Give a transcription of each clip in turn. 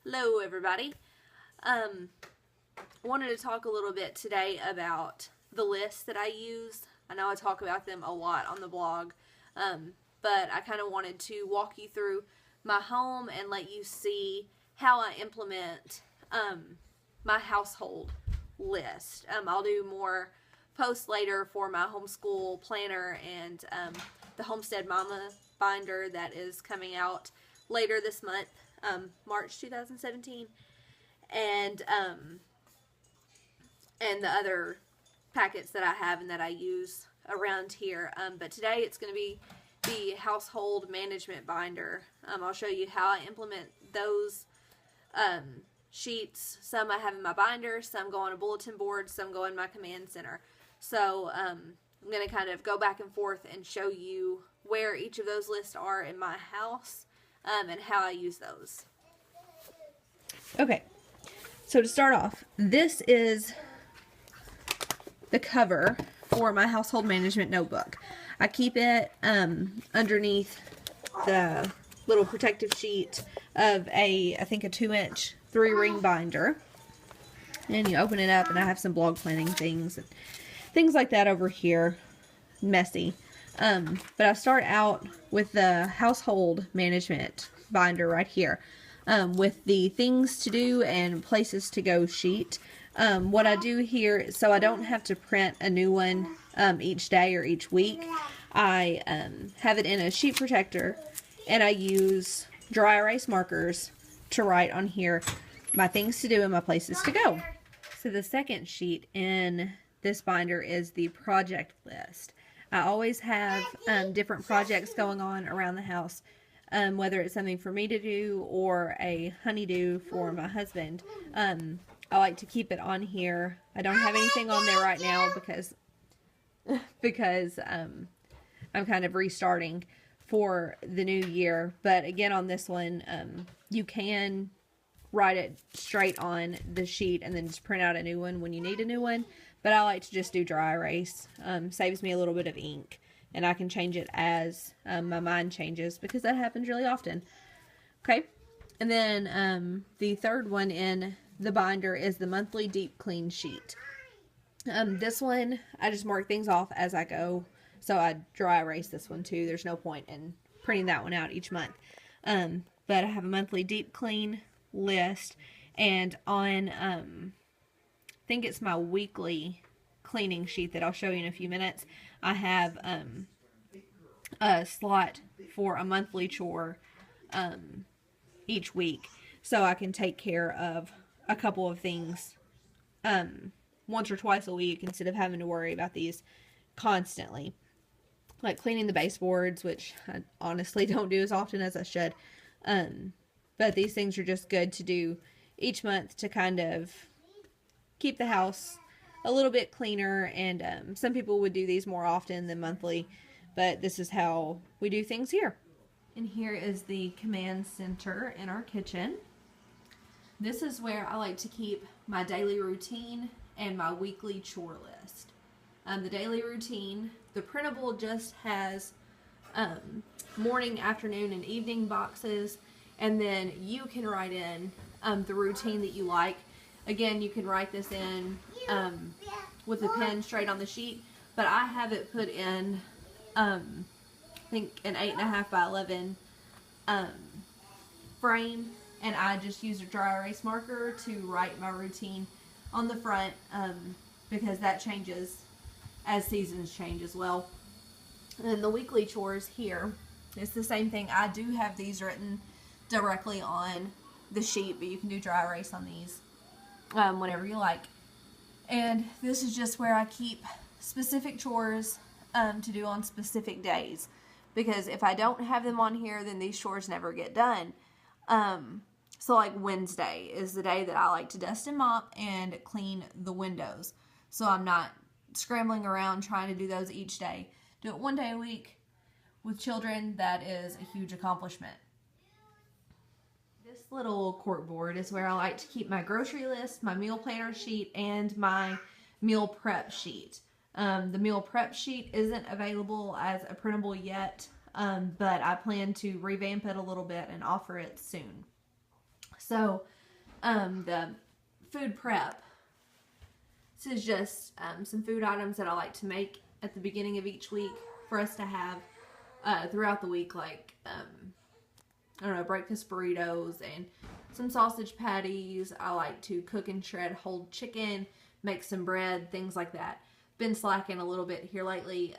Hello everybody. I wanted to talk a little bit today about the lists that I use. I know I talk about them a lot on the blog, but I kind of wanted to walk you through my home and let you see how I implement my household list. I'll do more posts later for my homeschool planner and the Homestead Mama binder that is coming out later this month, March 2017, and the other packets that I have and that I use around here. But today it's going to be the household management binder. I'll show you how I implement those sheets. Some I have in my binder, some go on a bulletin board, some go in my command center. So I'm going to kind of go back and forth and show you where each of those lists are in my house and how I use those. Okay, so to start off, this is the cover for my household management notebook. I keep it underneath the little protective sheet of I think a 2-inch 3-ring binder. And you open it up and I have some blog planning things and things like that over here. Messy. But I start out with the household management binder right here. With the things to do and places to go sheet. What I do here, so I don't have to print a new one each day or each week, I have it in a sheet protector and I use dry erase markers to write on here my things to do and my places to go. So the second sheet in this binder is the project list. I always have different projects going on around the house. Whether it's something for me to do or a honeydew for my husband. I like to keep it on here. I don't have anything on there right now because I'm kind of restarting for the new year. But again, on this one, you can write it straight on the sheet and then just print out a new one when you need a new one. But I like to just do dry erase. Saves me a little bit of ink. And I can change it as my mind changes because that happens really often. Okay. And then the third one in the binder is the monthly deep clean sheet. This one, I just mark things off as I go. So I dry erase this one too. There's no point in printing that one out each month. But I have a monthly deep clean list. And on, I think it's my weekly cleaning sheet that I'll show you in a few minutes. I have a slot for a monthly chore each week, so I can take care of a couple of things once or twice a week instead of having to worry about these constantly. Like cleaning the baseboards, which I honestly don't do as often as I should. But these things are just good to do each month to kind of keep the house a little bit cleaner, and some people would do these more often than monthly, but this is how we do things here. And here is the command center in our kitchen. This is where I like to keep my daily routine and my weekly chore list. The daily routine, the printable just has morning, afternoon, and evening boxes, and then you can write in the routine that you like. Again, you can write this in with a pen straight on the sheet, but I have it put in, I think, an 8.5 by 11 frame, and I just use a dry erase marker to write my routine on the front because that changes as seasons change as well. And then the weekly chores here, it's the same thing. I do have these written directly on the sheet, but you can do dry erase on these whenever you like. And this is just where I keep specific chores to do on specific days, because if I don't have them on here, then these chores never get done. So like Wednesday is the day that I like to dust and mop and clean the windows, so I'm not scrambling around trying to do those each day. Do it one day a week. With children, that is a huge accomplishment. This little cork board is where I like to keep my grocery list, my meal planner sheet, and my meal prep sheet. The meal prep sheet isn't available as a printable yet, but I plan to revamp it a little bit and offer it soon. So the food prep. This is just some food items that I like to make at the beginning of each week for us to have throughout the week, like I don't know, breakfast burritos and some sausage patties. I like to cook and shred whole chicken, make some bread, things like that. Been slacking a little bit here lately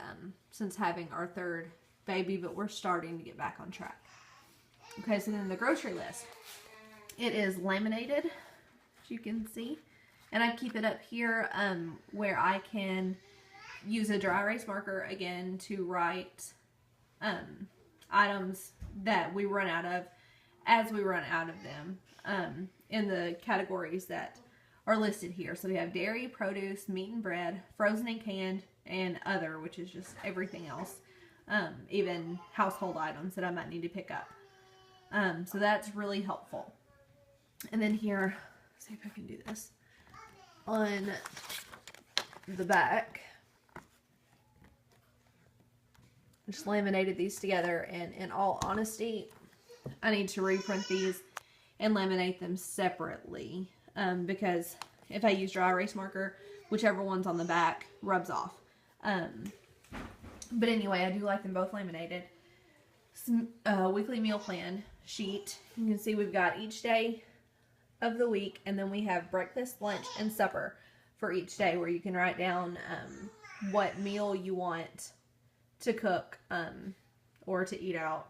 since having our third baby, but we're starting to get back on track. Okay, so then the grocery list. It is laminated, as you can see. And I keep it up here where I can use a dry erase marker again to write items that we run out of as we run out of them in the categories that are listed here. So we have dairy, produce, meat and bread, frozen and canned, and other, which is just everything else. Even household items that I might need to pick up. So that's really helpful. And then here, let's see if I can do this. On the back, I just laminated these together, and in all honesty, I need to reprint these and laminate them separately because if I use dry erase marker, whichever one's on the back rubs off. But anyway, I do like them both laminated. Some weekly meal plan sheet. You can see we've got each day of the week, and then we have breakfast, lunch, and supper for each day, where you can write down what meal you want to cook or to eat out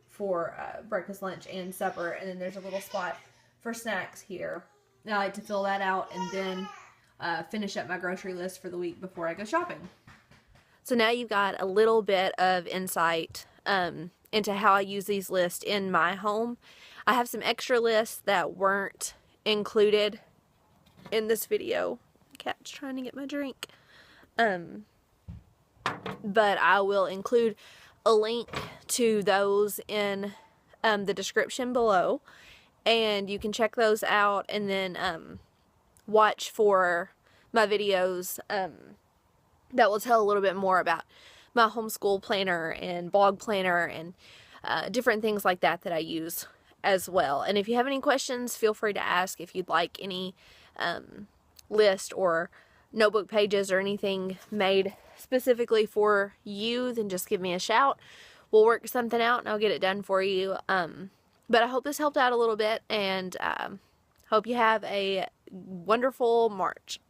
for breakfast, lunch, and supper. And then there's a little spot for snacks here. I like to fill that out and then finish up my grocery list for the week before I go shopping. So now you've got a little bit of insight into how I use these lists in my home. I have some extra lists that weren't included in this video. Cat's trying to get my drink. But I will include a link to those in the description below, and you can check those out and then watch for my videos that will tell a little bit more about my homeschool planner and blog planner and different things like that that I use as well. And if you have any questions, feel free to ask. If you'd like any list or notebook pages or anything made specifically for you, then just give me a shout. We'll work something out and I'll get it done for you. But I hope this helped out a little bit, and hope you have a wonderful March.